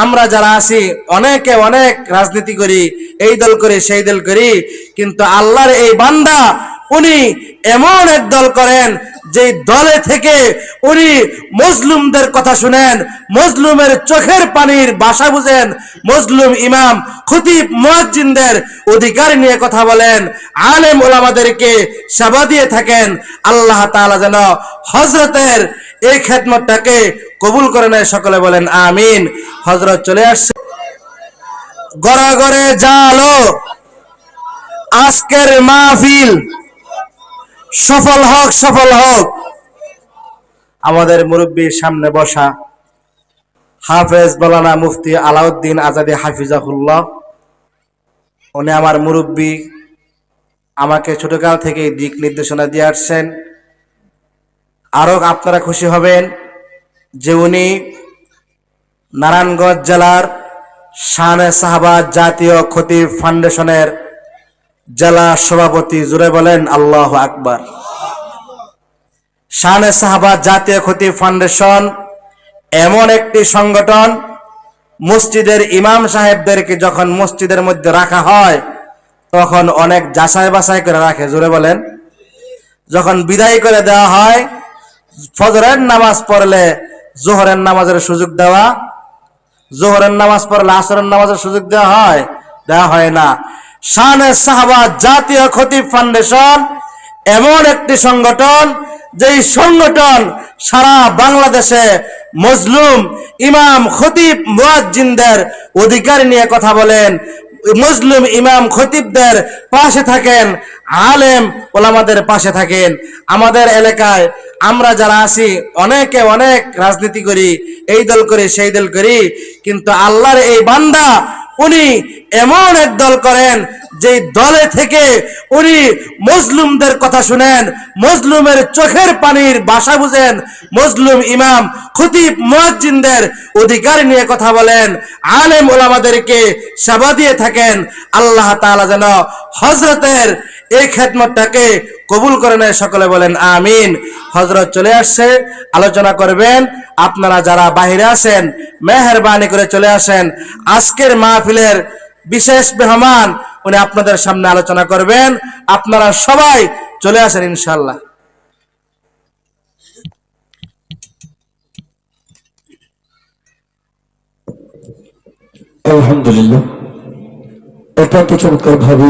আমরা যারা আছি অনেকে অনেক রাজনীতি করি, এই দল করি সেই দল করি, কিন্তু আল্লাহর এই বান্দা উনি এমন এক দল করেন যে দলে থেকে উনি মুসলিমদের কথা শুনেন, মুসলিমের চোখের পানির ভাষা বুঝেন, মুসলিম ইমাম খতিব মুয়াজ্জিনদের অধিকার নিয়ে কথা বলেন, আলেম ওলামাদেরকে সেবা দিয়ে থাকেন। আল্লাহ তাআলা যেন হযরতের এই খেদমতটাকে কবুল করে নেয়, সকলে বলেন আমিন। হযরত চলে আসছে, ঘরে ঘরে জালো, আজকের মাহফিল সফল হোক, সফল হোক। আমাদের মুরব্বীর সামনে বসা হাফেজ মাওলানা মুফতি আলাউদ্দিন আজাদী হাফিজাহুল্লাহ, উনি আমার মুরব্বী, আমাকে ছোটকাল থেকে দিক নির্দেশনা দিয়ে আসছেন। আরো আপনারা খুশি হবেন যে উনি নারায়ণগঞ্জ জেলার শানে সাহাবা জাতীয় খতিব ফাউন্ডেশনের জেলা সভাপতি। জুড়ে বলেন আল্লাহু আকবার। শানে সাহাবা জাতীয় খতিব ফাউন্ডেশন এমন একটি সংগঠন, মসজিদের ইমাম সাহেবদেরকে যখন মসজিদের মধ্যে রাখা হয় তখন অনেক যাচাই বাছাই করে রাখে। জোরে বলেন। যখন বিদায় করে দেওয়া হয়, ফজরের নামাজ পড়লে জোহরের নামাজের সুযোগ দেওয়া, জোহরের নামাজ পড়লে আসরের নামাজের সুযোগ দেওয়া হয় না। শানে সাহাবা জাতীয় খতিব ফাউন্ডেশন এমন একটি সংগঠন, যেই সংগঠন সারা বাংলাদেশে মজলুম ইমাম খতিব মুয়াজ্জিনদের অধিকার নিয়ে কথা বলেন, মুসলিম ইমাম খতিবদের পাশে থাকেন, আলেম ওলামাদের পাশে থাকেন। আমাদের এলাকায় আমরা যারা আছি অনেকে অনেক রাজনীতি করি, এই দল করি সেই দল করি, কিন্তু আল্লাহর এই বান্দা উনি এমন এক দল করেন যে দলে থেকে উনি মুসলিমদের কথা শুনেন, মুসলিমের চোখের পানির ভাষা বুঝেন, মুসলিম ইমাম খতিব মুয়াজ্জিনদের অধিকার নিয়ে কথা বলেন, আলেম ওলামাদেরকে সেবা দিয়ে থাকেন। আল্লাহ তাআলা যেন হযরতের এই খেদমতটাকে কবুল করে নেয়, সকলে বলেন আমিন। হযরত চলে আসছে, আলোচনা করবেন। আপনারা যারা বাহিরে আছেন মেহেরবানি করে চলে আসেন। আজকের মাহফিলের বিশেষ মেহমান উনি আপনাদের সামনে আলোচনা করবেন। আপনারা সবাই চলে আসেন ইনশাআল্লাহ। আলহামদুলিল্লাহ, অত্যন্ত চমৎকার ভাবে